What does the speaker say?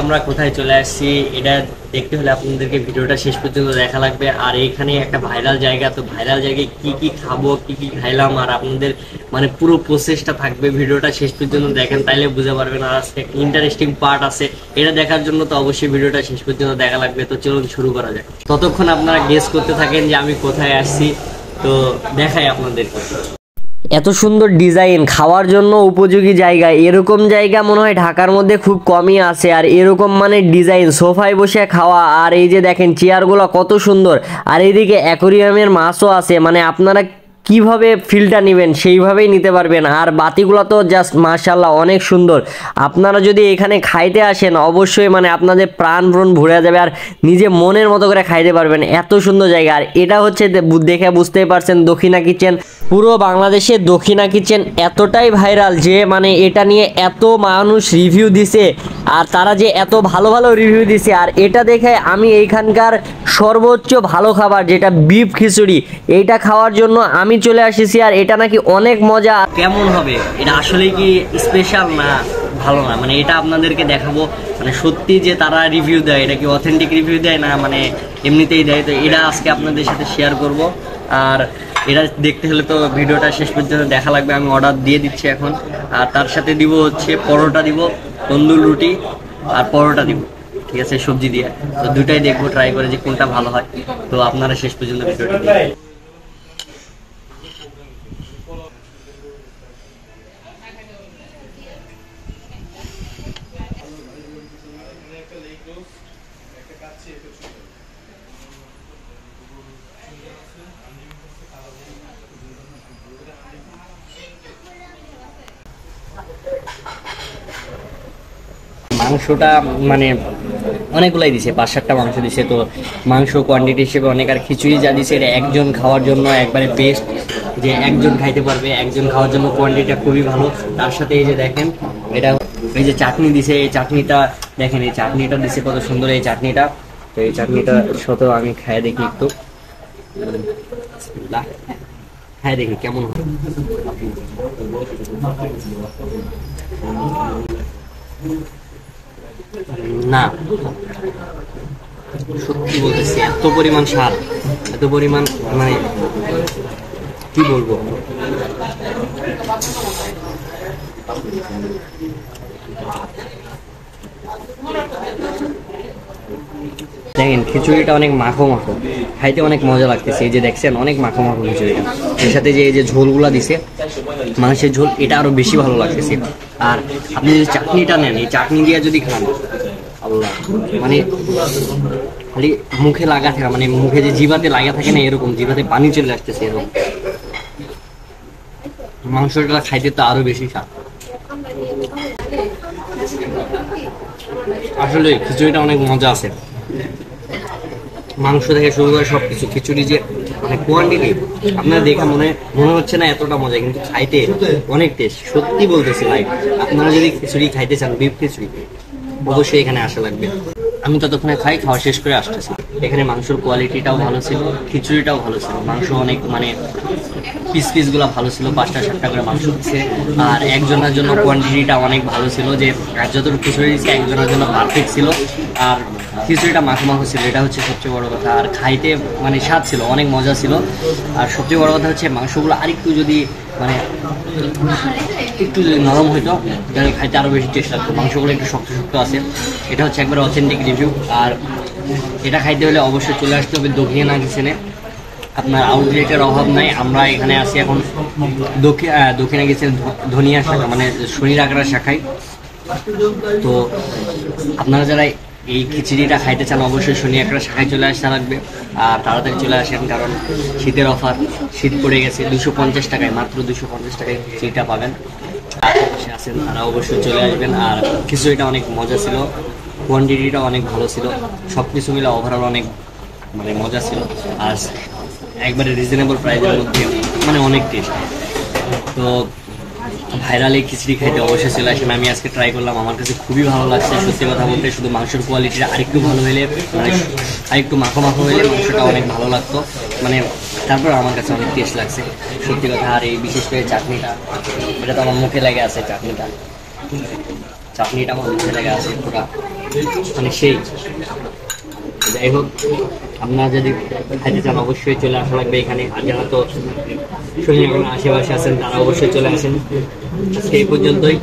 আমরা কোথায় চলে আসছি এটা দেখতে হলে আপনাদেরকে ভিডিওটা শেষ পর্যন্ত দেখা লাগবে। আর এখানে একটা ভাইরাল জায়গা, তো ভাইরাল জায়গায় কি কি খাবো, কি কি খাইলাম, আর আপনাদের মানে পুরো প্রসেসটা থাকবে। ভিডিওটা শেষ পর্যন্ত দেখেন, তাইলে বুঝতে পারবেন। আর আজকে একটা ইন্টারেস্টিং পার্ট আছে, এটা দেখার জন্য তো অবশ্যই ভিডিওটা শেষ পর্যন্ত দেখা লাগবে। তো চলুন শুরু করা যাক। ততক্ষণ আপনারা গেস করতে থাকেন যে আমি কোথায় আসছি, তো দেখাই আপনাদেরকে। এত সুন্দর ডিজাইন, খাওয়ার জন্য উপযোগী জায়গা, এরকম জায়গা মনে হয় ঢাকার মধ্যে খুব কমই আছে। আর এরকম মানে ডিজাইন, সোফায় বসে খাওয়া। আর এই যে দেখেন চেয়ারগুলো কত সুন্দর। আর এইদিকে অ্যাকোরিয়ামের মাছও আছে, মানে আপনারা কিভাবে ফিলটা নেবেন সেইভাবেই নিতে পারবেন। আর বাতিগুলো তো জাস্ট মাশাআল্লাহ অনেক সুন্দর। আপনারা যদি এখানে খাইতে আসেন অবশ্যই মানে আপনাদের প্রাণ ভরে যাবে, আর নিজে মনের মতো করে খাইতে পারবেন। এত সুন্দর জায়গা। আর এটা হচ্ছে দেখে বুঝতেই পারছেন দক্ষিণা কিচেন। পুরো বাংলাদেশে দক্ষিণা কিচেন এতটাই ভাইরাল যে মানে এটা নিয়ে এত মানুষ রিভিউ দিছে, আর তারা যে এত ভালো ভালো রিভিউ দিছে। আর এটা দেখে আমি এইখানকার সর্বোচ্চ ভালো খাবার যেটা বিফ খিচুড়ি, এইটা খাওয়ার জন্য আমি চলে আসিছি। আর এটা নাকি অনেক মজা। কেমন হবে এটা আসলে কি স্পেশাল না ভালো না, মানে এটা আপনাদেরকে দেখাবো। মানে সত্যি যে তারা রিভিউ দেয়, এটা কি অথেন্টিক রিভিউ দেয় না মানে এমনিতেই দেয়, তো এটা আজকে আপনাদের সাথে শেয়ার করব। আর এটা দেখতে হলে তো ভিডিওটা শেষ পর্যন্ত দেখা লাগবে। আমি অর্ডার দিয়ে দিচ্ছি এখন। আর তার সাথে দিব হচ্ছে পরোটা দিব, তন্দুর রুটি আর পরোটা দিব, ঠিক আছে, সবজি দিয়ে। তো দুটাই দেখবো ট্রাই করে যে কোনটা ভালো হয়। তো আপনারা শেষ পর্যন্ত ভিডিওটা দেখবেন। মাংসটা মানে অনেকগুলাই দিছে, 5-7টা মাংস দিছে। তো মাংস কোয়ান্টিটি হিসেবে অনেক। আর খিচুড়ি যা দিছে এটা একজন খাওয়ার জন্য একবারে বেস্ট, যে একজন খাইতে পারবে। একজন খাওয়ার জন্য কোয়ান্টিটিটা খুবই ভালো। তার সাথে এই যে দেখেন এটা, এই যে চাটনি দিছে, এই চাটনিটা দেখেন, এই চাটনিটা দিছে কত সুন্দর এই চাটনিটা। তো এই চাটনিটা সাথেও আমি খাই দেখি একটু, খাই দেখি কেমন হয়। না সত্যি বলতেছি, এত পরিমাণ স্বাদ, এত পরিমাণ মানে কি বলবো। দেখেন খিচুড়িটা অনেক মাখো মাখো, খাইতে অনেক মজা লাগতেছে। এই যে দেখছেন অনেক মাখো মাখো খিচুড়িটা। এর সাথে যে এই যে ঝোলগুলা দিছে, মাংসের ঝোল, এটা আরো বেশি ভালো লাগতেছে। আর আপনি যদি চাটনিটা নেন, এই চাটনি দিয়ে যদি খান, আল্লাহ, মানে খালি মুখে লাগা থাকে, মানে মুখে যে জিভাতে লাগা থাকে না, এরকম জিভাতে পানি চলে আসতেছে এরকম। মাংসটা খাইতে তো আরো বেশি স্বাদ। আসলে খিচুড়িটা অনেক মজা আছে, মাংস থেকে শুরু করে সবকিছু। খিচুড়ি যে মানে কোয়ান্টিটি আপনারা দেখে মনে হচ্ছে না এতটা মজা, কিন্তু খাইতে অনেক টেস্ট। সত্যি বলতেছি ভাই, আপনারা যদি খিচুড়ি খাইতে চান, বিফ খিচুড়ি, অবশ্যই এখানে আসা লাগবে। আমি ততক্ষণে খাওয়া শেষ করে আসতেছি। এখানে মাংসের কোয়ালিটিটাও ভালো ছিল, খিচুড়িটাও ভালো ছিল। মাংস অনেক মানে পিসগুলো ভালো ছিল, 5টা-7টা করে মাংস দিচ্ছে। আর একজনের জন্য কোয়ান্টিটিটা অনেক ভালো ছিল, যে যতটুকু খিচুড়ি দিচ্ছে একজনের জন্য পারফেক্ট ছিল। আর খিচুড়িটা মাখো মাখো ছিল, এটা হচ্ছে সবচেয়ে বড় কথা। আর খাইতে মানে স্বাদ ছিল, অনেক মজা ছিল। আর সবচেয়ে বড় কথা হচ্ছে মাংসগুলো আরেকটু যদি মানে একটু যদি নরম হইতো তাহলে খাইতে আরও বেশি টেস্ট লাগতো। মাংসগুলো একটু শক্ত শক্ত আছে। এটা হচ্ছে একবার অথেন্টিক রিভিউ। আর এটা খাইতে হলে অবশ্যই চলে আসতে হবে দক্ষিণা কিচেনে। আপনার আউটলেটের অভাব নাই। আমরা এখানে আছি এখন দক্ষিণা কিচেন ধনিয়া শাখা, মানে শনির আগ্রা শাখায়। তো আপনারা যারা এই খিচুড়িটা খাইতে চান অবশ্যই শনি একটা শাখায় চলে আসতে লাগবে। আর তাড়াতাড়ি চলে আসেন, কারণ শীতের অফার, শীত পড়ে গেছে। 250 টাকায়, মাত্র 250 টাকায় খিচুড়িটা পাবেন। আছেন তারা অবশ্যই চলে আসবেন। আর খিচুড়িটা অনেক মজা ছিল, কোয়ান্টিটিটা অনেক ভালো ছিল, সব কিছু মিলে ওভারঅল অনেক মানে মজা ছিল। আর একবারে রিজনেবল প্রাইসের মধ্যে, মানে অনেক টেস্ট। তো ভাইরাল এই খিচুড়ি খাইতে অবশ্যই চলে আসেন। আমি আজকে ট্রাই করলাম, আমার কাছে খুবই ভালো লাগছে। সত্যি কথা বলতে শুধু মাংসের কোয়ালিটিটা আরেকটু ভালো হলে, মানে আরেকটু মাখো মাখো হলে মাংসটা অনেক ভালো লাগতো। মানে তারপর আমার কাছে অনেক টেস্ট লাগছে সত্যি কথা। আর এই বিশেষ করে চাটনিটা, এটা তো আমার মুখে লেগে আছে। চাটনিটা আমার মুখে লেগে আছে পুরা, মানে সেই। যাই হোক, আপনারা যদি খাইতে চান অবশ্যই চলে আসা লাগবে এখানে। আর যারা তো সুন্দরবনের আশেপাশে আছেন তারা অবশ্যই চলে আসেন। আজকে এই পর্যন্তই।